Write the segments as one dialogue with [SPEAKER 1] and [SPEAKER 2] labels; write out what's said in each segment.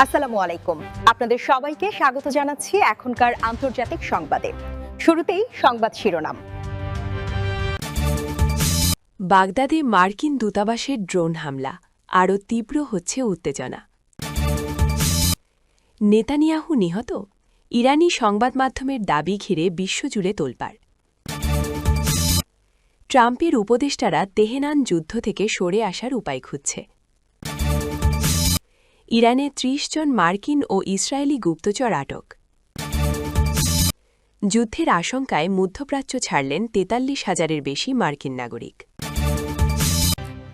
[SPEAKER 1] আসসালামু আলাইকুম। আপনাদের সবাইকে স্বাগত জানাচ্ছি এখনকার আন্তর্জাতিক সংবাদে। শুরুতেই সংবাদ শিরোনাম।
[SPEAKER 2] বাগদাদে মার্কিন দূতাবাসের ড্রোন হামলা, আরও তীব্র হচ্ছে উত্তেজনা। নেতানিয়াহু নিহত, ইরানি সংবাদ মাধ্যমের দাবি ঘিরে বিশ্বজুড়ে তোলপাড়। ট্রাম্পের উপদেষ্টারা তেহরান যুদ্ধ থেকে সরে আসার উপায় খুঁজছে। ইরানে ৩০ জন মার্কিন ও ইসরায়েলি গুপ্তচর আটক। যুদ্ধের আশঙ্কায় মধ্যপ্রাচ্য ছাড়লেন ৪৩,০০০-এর বেশি মার্কিন নাগরিক।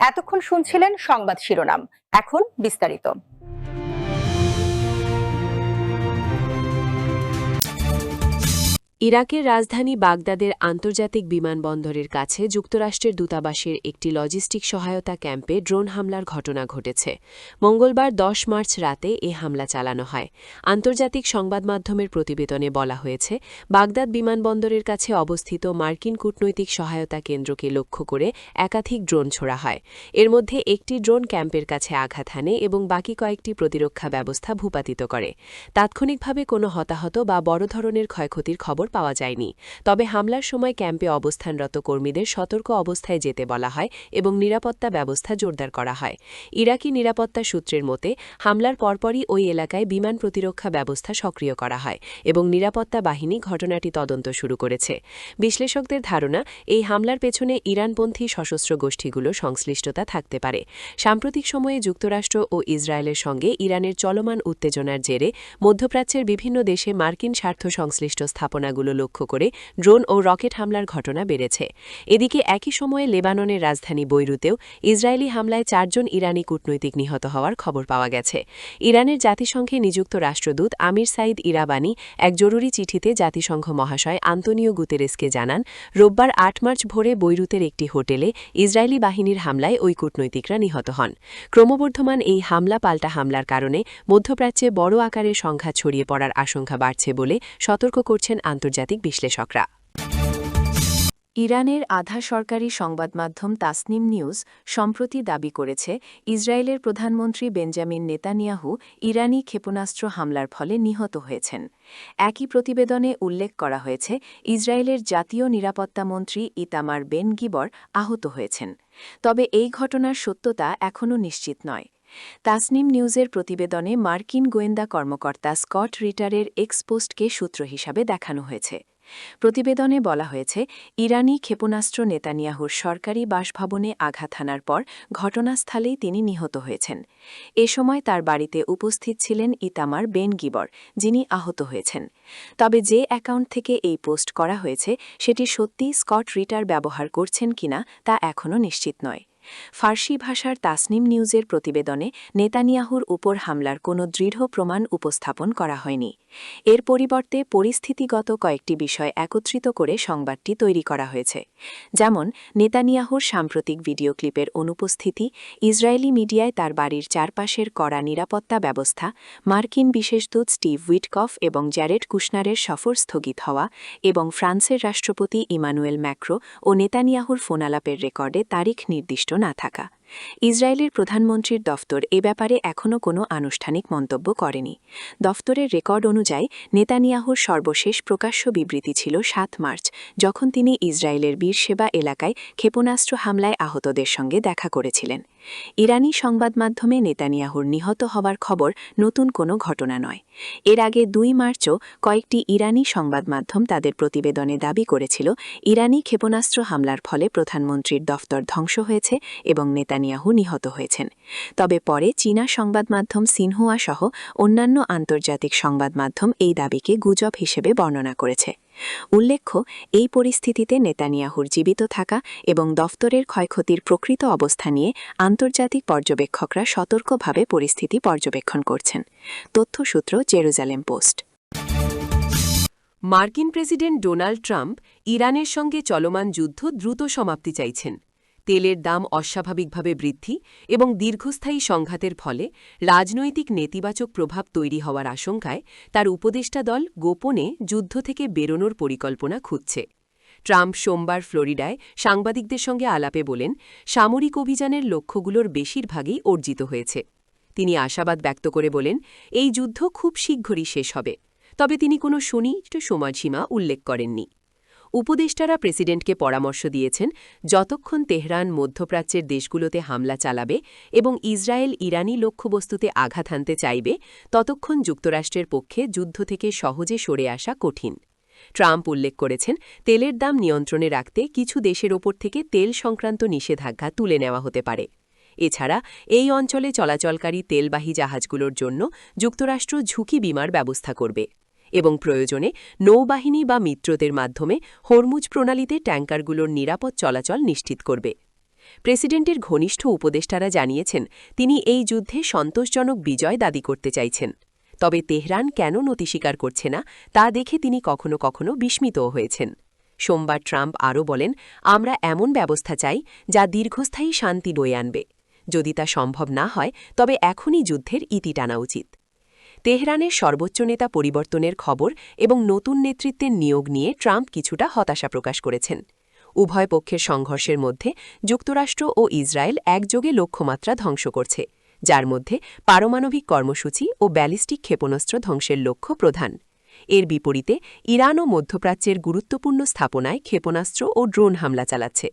[SPEAKER 1] এতক্ষণ শুনছিলেন সংবাদ শিরোনাম, এখন বিস্তারিত।
[SPEAKER 2] ইরাকের রাজধানী বাগদাদের আন্তর্জাতিক বিমানবন্দরের কাছে যুক্তরাষ্ট্রের দূতাবাসের একটি লজিস্টিক সহায়তা ক্যাম্পে ড্রোন হামলার ঘটনা ঘটেছে। মঙ্গলবার ১০ মার্চ রাতে এ হামলা চালানো হয়। আন্তর্জাতিক সংবাদ মাধ্যমের প্রতিবেদনে বলা হয়েছে, বাগদাদ বিমানবন্দরের কাছে অবস্থিত মার্কিন কূটনৈতিক সহায়তা কেন্দ্রকে লক্ষ্য করে একাধিক ড্রোন ছোড়া হয়। এর মধ্যে একটি ড্রোন ক্যাম্পের কাছে আঘাত হানে এবং বাকি কয়েকটি প্রতিরক্ষা ব্যবস্থা ভূপাতিত করে। তাৎক্ষণিকভাবে কোনো হতাহত বা বড় ধরনের ক্ষয়ক্ষতির খবর পাওয়া যায়নি। তবে হামলার সময় ক্যাম্পে অবস্থানরত কর্মীদের সতর্ক অবস্থায় যেতে বলা হয় এবং নিরাপত্তা ব্যবস্থা জোরদার করা হয়। ইরাকি নিরাপত্তা সূত্রের মতে, হামলার পরপরই ওই এলাকায় বিমান প্রতিরক্ষা ব্যবস্থা সক্রিয় করা হয় এবং নিরাপত্তা বাহিনী ঘটনাটি তদন্ত শুরু করেছে। বিশ্লেষকদের ধারণা, এই হামলার পেছনে ইরানপন্থী সশস্ত্র গোষ্ঠীগুলো সংশ্লিষ্টতা থাকতে পারে। সাম্প্রতিক সময়ে যুক্তরাষ্ট্র ও ইসরায়েলের সঙ্গে ইরানের চলমান উত্তেজনার জেরে মধ্যপ্রাচ্যের বিভিন্ন দেশে মার্কিন স্বার্থ সংশ্লিষ্ট স্থাপনাগুলো লক্ষ্য করে ড্রোন ও রকেট হামলার ঘটনা বেড়েছে। এদিকে একই সময়ে লেবাননের রাজধানী বৈরুতেও ইসরায়েলি হামলায় ৪ জন ইরানি কূটনৈতিক নিহত হওয়ার খবর পাওয়া গেছে। ইরানের জাতিসংঘে নিযুক্ত রাষ্ট্রদূত আমির সাইদ ইরাবানি এক জরুরি চিঠিতে জাতিসংঘ মহাশয় আন্তোনিও গুতেরেসকে জানান, রোববার ৮ মার্চ ভোরে বৈরুতের একটি হোটেলে ইসরায়েলি বাহিনীর হামলায় ওই কূটনৈতিকরা নিহত হন। ক্রমবর্ধমান এই হামলা পাল্টা হামলার কারণে মধ্যপ্রাচ্যে বড় আকারের সংঘাত ছড়িয়ে পড়ার আশঙ্কা বাড়ছে বলে সতর্ক করছেন আন্তর্জাতিক বিশ্লেষকরা। ইরানের আধা সরকারি সংবাদ মাধ্যম তাসনিম নিউজ সম্প্রতি দাবি করেছে, ইসরায়েলের প্রধানমন্ত্রী বেঞ্জামিন নেতানিয়াহু ইরানি ক্ষেপণাস্ত্র হামলার ফলে নিহত হয়েছেন। একই প্রতিবেদনে উল্লেখ করা হয়েছে, ইসরায়েলের জাতীয় নিরাপত্তা মন্ত্রী ইতামার বেন গিবর আহত হয়েছেন। তবে এই ঘটনার সত্যতা এখনও নিশ্চিত নয়। তাসনিম নিউজের প্রতিবেদনে মার্কিন গোয়েন্দা কর্মকর্তা স্কট রিটারের এক্স পোস্টকে সূত্র হিসাবে দেখানো হয়েছে। প্রতিবেদনে বলা হয়েছে, ইরানি ক্ষেপণাস্ত্র নেতানিয়াহুর সরকারি বাসভবনে আঘাত হানার পর ঘটনাস্থলেই তিনি নিহত হয়েছেন। এ সময় তার বাড়িতে উপস্থিত ছিলেন ইতামার বেন গিবর, যিনি আহত হয়েছেন। তবে যে অ্যাকাউন্ট থেকে এই পোস্ট করা হয়েছে সেটি সত্যি স্কট রিটার ব্যবহার করছেন কিনা তা এখনও নিশ্চিত নয়। ফার্সি ভাষার তাসনিম নিউজের প্রতিবেদনে নেতানিয়াহুর উপর হামলার কোনো দৃঢ় প্রমাণ উপস্থাপন করা হয়নি। এর পরিবর্তে পরিস্থিতিগত কয়েকটি বিষয় একত্রিত করে সংবাদটি তৈরি করা হয়েছে, যেমন নেতানিয়াহুর সাম্প্রতিক ভিডিও ক্লিপের অনুপস্থিতি, ইসরায়েলি মিডিয়ায় তার বাড়ির চারপাশের কড়া নিরাপত্তা ব্যবস্থা, মার্কিন বিশেষদূত স্টিভ উইটকফ এবং জ্যারেড কুশনারের সফর স্থগিত হওয়া এবং ফ্রান্সের রাষ্ট্রপতি ইমানুয়েল ম্যাক্রো ও নেতানিয়াহুর ফোনালাপের রেকর্ডে তারিখ নির্দিষ্ট না থাকা। ইসরায়েলের প্রধানমন্ত্রীর দফতর এ ব্যাপারে এখনও কোনো আনুষ্ঠানিক মন্তব্য করেনি। দফতরের রেকর্ড অনুযায়ী নেতানিয়াহুর সর্বশেষ প্রকাশ্য বিবৃতি ছিল ৭ মার্চ, যখন তিনি ইসরায়েলের বীরশেবা এলাকায় ক্ষেপণাস্ত্র হামলায় আহতদের সঙ্গে দেখা করেছিলেন। ইরানি সংবাদ মাধ্যমে নেতানিয়াহুর নিহত হওয়ার খবর নতুন কোনো ঘটনা নয়। এর আগে ২ মার্চও কয়েকটি ইরানি সংবাদ মাধ্যম তাদের প্রতিবেদনে দাবি করেছিল, ইরানি ক্ষেপণাস্ত্র হামলার ফলে প্রধানমন্ত্রীর দফতর ধ্বংস হয়েছে এবং নেতানিয়াহু নিহত হয়েছেন। তবে পরে চীনা সংবাদ মাধ্যম সিনহুয়া সহ অন্যান্য আন্তর্জাতিক সংবাদ মাধ্যম এই দাবিকে গুজব হিসেবে বর্ণনা করেছে। উল্লেখ্য, এই পরিস্থিতিতে নেতানিয়াহুর জীবিত থাকা এবং দফতরের ক্ষয়ক্ষতির প্রকৃত অবস্থা নিয়ে আন্তর্জাতিক পর্যবেক্ষকরা সতর্কভাবে পরিস্থিতি পর্যবেক্ষণ করছেন। তথ্যসূত্র জেরুজালেম পোস্ট। মার্কিন প্রেসিডেন্ট ডোনাল্ড ট্রাম্প ইরানের সঙ্গে চলমান যুদ্ধ দ্রুত সমাপ্তি চাইছেন। তেলের দাম অস্বাভাবিকভাবে বৃদ্ধি এবং দীর্ঘস্থায়ী সংঘাতের ফলে রাজনৈতিক নেতিবাচক প্রভাব তৈরি হওয়ার আশঙ্কায় তার উপদেষ্টা দল গোপনে যুদ্ধ থেকে বেরোনোর পরিকল্পনা খুঁজছে। ট্রাম্প সোমবার ফ্লোরিডায় সাংবাদিকদের সঙ্গে আলাপে বলেন, সামরিক অভিযানের লক্ষ্যগুলোর বেশিরভাগই অর্জিত হয়েছে। তিনি আশাবাদ ব্যক্ত করে বলেন, এই যুদ্ধ খুব শীঘ্রই শেষ হবে। তবে তিনি কোনো সুনির্দিষ্ট সময়সীমা উল্লেখ করেননি। উপদেষ্টারা প্রেসিডেন্টকে পরামর্শ দিয়েছেন, যতক্ষণ তেহরান মধ্যপ্রাচ্যের দেশগুলোতে হামলা চালাবে এবং ইসরায়েল ইরানি লক্ষ্যবস্তুতে আঘাত হানতে চাইবে, ততক্ষণ যুক্তরাষ্ট্রের পক্ষে যুদ্ধ থেকে সহজে সরে আসা কঠিন। ট্রাম্প উল্লেখ করেছেন, তেলের দাম নিয়ন্ত্রণে রাখতে কিছু দেশের ওপর থেকে তেল সংক্রান্ত নিষেধাজ্ঞা তুলে নেওয়া হতে পারে। এছাড়া এই অঞ্চলে চলাচলকারী তেলবাহী জাহাজগুলোর জন্য যুক্তরাষ্ট্র ঝুঁকি বিমার ব্যবস্থা করবে এবং প্রয়োজনে নৌবাহিনী বা মিত্রদের মাধ্যমে হরমুজ প্রণালীতে ট্যাঙ্কারগুলোর নিরাপদ চলাচল নিশ্চিত করবে। প্রেসিডেন্টের ঘনিষ্ঠ উপদেষ্টারা জানিয়েছেন, তিনি এই যুদ্ধে সন্তোষজনক বিজয় দাবি করতে চাইছেন। তবে তেহরান কেন নতি স্বীকার করছে না, তা দেখে তিনি কখনো কখনো বিস্মিতও হয়েছেন। সোমবার ট্রাম্প আরও বলেন, আমরা এমন ব্যবস্থা চাই যা দীর্ঘস্থায়ী শান্তি বয়ে আনবে। যদি তা সম্ভব না হয়, তবে এখনই যুদ্ধের ইতি টানা উচিত। তেহরানের সর্বোচ্চ নেতা পরিবর্তনের খবর এবং নতুন নেতৃত্বের নিয়োগ নিয়ে ট্রাম্প কিছুটা হতাশা প্রকাশ করেছেন। উভয় পক্ষের সংঘর্ষের মধ্যে যুক্তরাষ্ট্র ও ইসরায়েল একযোগে লক্ষ্যমাত্রা ধ্বংস করছে, যার মধ্যে পারমাণবিক কর্মসূচি ও ব্যালিস্টিক ক্ষেপণাস্ত্র ধ্বংসের লক্ষ্য প্রধান। এর বিপরীতে ইরান ও মধ্যপ্রাচ্যের গুরুত্বপূর্ণ স্থাপনায় ক্ষেপণাস্ত্র ও ড্রোন হামলা চালাচ্ছে।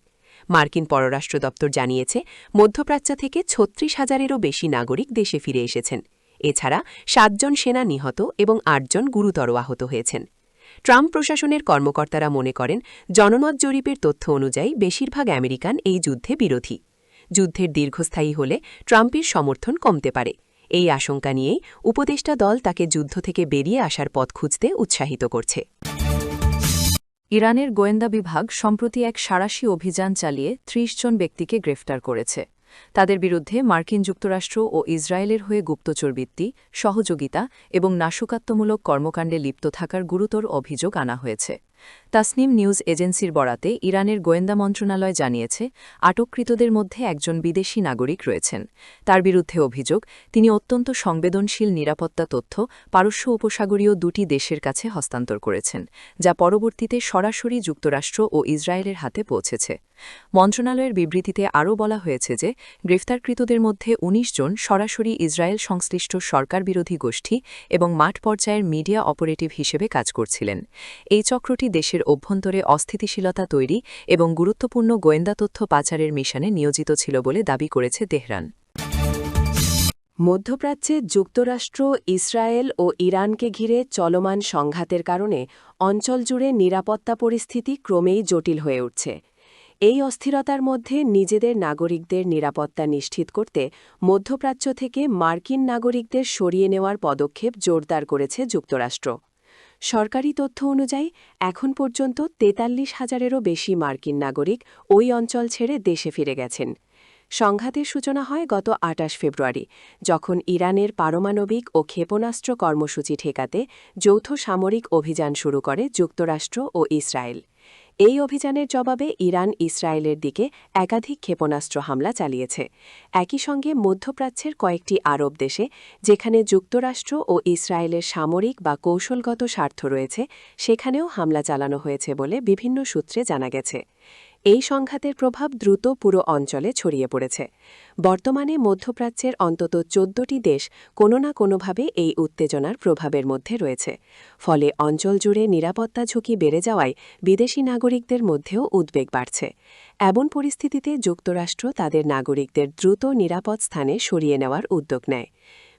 [SPEAKER 2] মার্কিন পররাষ্ট্র দপ্তর জানিয়েছে, মধ্যপ্রাচ্য থেকে ৩৬,০০০-এরও বেশি নাগরিক দেশে ফিরে এসেছেন। এছাড়া ৭ জন সেনা নিহত এবং ৮ জন গুরুতর আহত হয়েছেন। ট্রাম্প প্রশাসনের কর্মকর্তারা মনে করেন, জনমত জরিপের তথ্য অনুযায়ী বেশিরভাগ আমেরিকান এই যুদ্ধে বিরোধী। যুদ্ধের দীর্ঘস্থায়ী হলে ট্রাম্পের সমর্থন কমতে পারে। এই আশঙ্কা নিয়েই উপদেষ্টা দল তাকে যুদ্ধ থেকে বেরিয়ে আসার পথ খুঁজতে উৎসাহিত করছে। ইরানের গোয়েন্দা বিভাগ সম্প্রতি এক সাঁড়াশি অভিযান চালিয়ে ৩০ জন ব্যক্তিকে গ্রেফতার করেছে। তাদের বিরুদ্ধে মার্কিন যুক্তরাষ্ট্র ও ইসরায়েলের হয়ে গুপ্তচরবৃত্তি, সহযোগিতা এবং নাশকতামূলক কর্মকাণ্ডে লিপ্ত থাকার গুরুতর অভিযোগ আনা হয়েছে। তাসনিম নিউজ এজেন্সির বরাতে ইরানের গোয়েন্দা মন্ত্রণালয় জানিয়েছে, আটককৃতদের মধ্যে একজন বিদেশি নাগরিক রয়েছেন। তার বিরুদ্ধে অভিযোগ, তিনি অত্যন্ত সংবেদনশীল নিরাপত্তা তথ্য পারস্য উপসাগরীয় দুটি দেশের কাছে হস্তান্তর করেছেন, যা পরবর্তীতে সরাসরি যুক্তরাষ্ট্র ও ইসরায়েলের হাতে পৌঁছেছে। মন্ত্রণালয়ের বিবৃতিতে আরও বলা হয়েছে যে, গ্রেফতারকৃতদের মধ্যে ১৯ জন সরাসরি ইসরায়েল সংশ্লিষ্ট সরকারবিরোধী গোষ্ঠী এবং মাঠ পর্যায়ের মিডিয়া অপারেটিভ হিসেবে কাজ করছিলেন। এই চক্রটি দেশের অভ্যন্তরে অস্থিতিশীলতা তৈরি এবং গুরুত্বপূর্ণ গোয়েন্দা তথ্য পাচারের মিশনে নিয়োজিত ছিল বলে দাবি করেছে তেহরান। মধ্যপ্রাচ্যে যুক্তরাষ্ট্র, ইসরায়েল ও ইরানকে ঘিরে চলমান সংঘাতের কারণে অঞ্চল জুড়ে নিরাপত্তা পরিস্থিতি ক্রমেই জটিল হয়ে উঠছে। এই অস্থিরতার মধ্যে নিজেদের নাগরিকদের নিরাপত্তা নিশ্চিত করতে মধ্যপ্রাচ্য থেকে মার্কিন নাগরিকদের সরিয়ে নেওয়ার পদক্ষেপ জোরদার করেছে যুক্তরাষ্ট্র। সরকারি তথ্য অনুযায়ী এখন পর্যন্ত ৪৩,০০০-এরও বেশি মার্কিন নাগরিক ওই অঞ্চল ছেড়ে দেশে ফিরে গেছেন। সংঘাতের সূচনা হয় গত ২৮ ফেব্রুয়ারি, যখন ইরানের পারমাণবিক ও ক্ষেপণাস্ত্র কর্মসূচি ঠেকাতে যৌথ সামরিক অভিযান শুরু করে যুক্তরাষ্ট্র ও ইসরায়েল। এই অভিযানের জবাবে ইরান ইসরায়েলের দিকে একাধিক ক্ষেপণাস্ত্র হামলা চালিয়েছে। একই সঙ্গে মধ্যপ্রাচ্যের কয়েকটি আরব দেশে, যেখানে যুক্তরাষ্ট্র ও ইসরায়েলের সামরিক বা কৌশলগত স্বার্থ রয়েছে, সেখানেও হামলা চালানো হয়েছে বলে বিভিন্ন সূত্রে জানা গেছে। এই সংঘাতের প্রভাব দ্রুত পুরো অঞ্চলে ছড়িয়ে পড়েছে। বর্তমানে মধ্যপ্রাচ্যের অন্তত ১৪টি দেশ কোনো না কোনোভাবে এই উত্তেজনার প্রভাবের মধ্যে রয়েছে। ফলে অঞ্চল জুড়ে নিরাপত্তা ঝুঁকি বেড়ে যাওয়ায় বিদেশি নাগরিকদের মধ্যেও উদ্বেগ বাড়ছে। এমন পরিস্থিতিতে যুক্তরাষ্ট্র তাদের নাগরিকদের দ্রুত নিরাপদ স্থানে সরিয়ে নেওয়ার উদ্যোগ নেয়।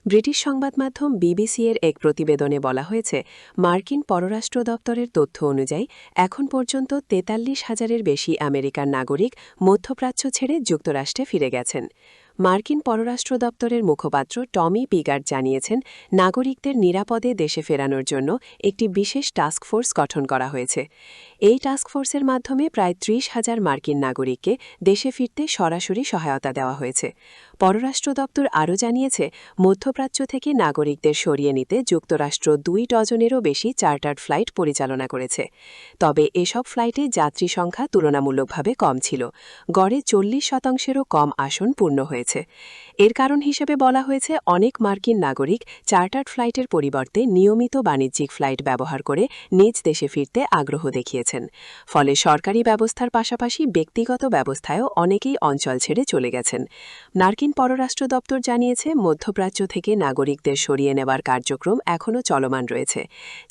[SPEAKER 2] ব্রিটিশ সংবাদ মাধ্যম বিবিসি-এর এক প্রতিবেদনে বলা হয়েছে, মার্কিন পররাষ্ট্র দপ্তরের তথ্য অনুযায়ী এখন পর্যন্ত ৪৩,০০০-এর বেশি আমেরিকান নাগরিক মধ্যপ্রাচ্য ছেড়ে যুক্তরাষ্ট্রে ফিরে গেছেন। মার্কিন পররাষ্ট্র দপ্তরের মুখপাত্র টমি পিগার্ড জানিয়েছেন, নাগরিকদের নিরাপদে দেশে ফেরানোর জন্য একটি বিশেষ টাস্কফোর্স গঠন করা হয়েছে। এই টাস্কফোর্সের মাধ্যমে প্রায় ৩০,০০০ মার্কিন নাগরিককে দেশে ফিরতে সরাসরি সহায়তা দেওয়া হয়েছে। পররাষ্ট্র দপ্তর আরও জানিয়েছে, মধ্যপ্রাচ্য থেকে নাগরিকদের সরিয়ে নিতে যুক্তরাষ্ট্র ২ ডজনেরও বেশি চার্টার্ড ফ্লাইট পরিচালনা করেছে। তবে এসব ফ্লাইটে যাত্রী সংখ্যা তুলনামূলকভাবে কম ছিল। গড়ে ৪০%-এরও কম আসন পূর্ণ হয়েছে।
[SPEAKER 3] এর কারণ হিসেবে বলা হয়েছে অনেক মার্কিন নাগরিক চার্টার্ড ফ্লাইটের পরিবর্তে নিয়মিত বাণিজ্যিক ফ্লাইট ব্যবহার করে নিজ দেশে ফিরতে আগ্রহ দেখিয়েছেন। ফলে সরকারি ব্যবস্থার পাশাপাশি ব্যক্তিগত ব্যবস্থায়ও অনেকেই অঞ্চল ছেড়ে চলে গেছেন। মার্কিন পররাষ্ট্র দপ্তর জানিয়েছে মধ্যপ্রাচ্য থেকে নাগরিকদের সরিয়ে নেওয়ার কার্যক্রম এখনও চলমান রয়েছে।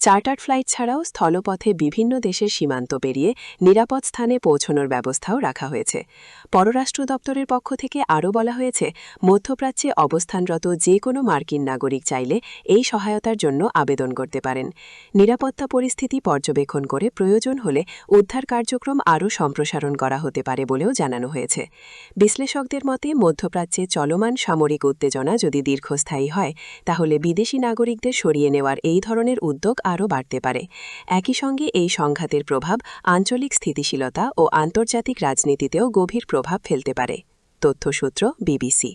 [SPEAKER 3] চার্টার্ড ফ্লাইট ছাড়াও স্থলপথে বিভিন্ন দেশের সীমান্ত পেরিয়ে নিরাপদ স্থানে পৌঁছানোর ব্যবস্থাও রাখা হয়েছে। পররাষ্ট্র দপ্তরের পক্ষ থেকে আরও বলা হয়েছে, মধ্যপ্রাচ্যে অবস্থানরত যে কোনো মার্কিন নাগরিক চাইলে এই সহায়তার জন্য আবেদন করতে পারেন। নিরাপত্তা পরিস্থিতি পর্যবেক্ষণ করে প্রয়োজন হলে উদ্ধার কার্যক্রম আরও সম্প্রসারণ করা হতে পারে বলেও জানানো হয়েছে। বিশ্লেষকদের মতে মধ্যপ্রাচ্যে চলমান সামরিক উত্তেজনা যদি দীর্ঘস্থায়ী হয়, তাহলে বিদেশি নাগরিকদের সরিয়ে নেওয়ার এই ধরনের উদ্যোগ আরও বাড়তে পারে। একই সঙ্গে এই সংঘাতের প্রভাব আঞ্চলিক স্থিতিশীলতা ও আন্তর্জাতিক রাজনীতিতেও গভীর প্রভাব ফেলতে পারে। তথ্যসূত্র বিবিসি।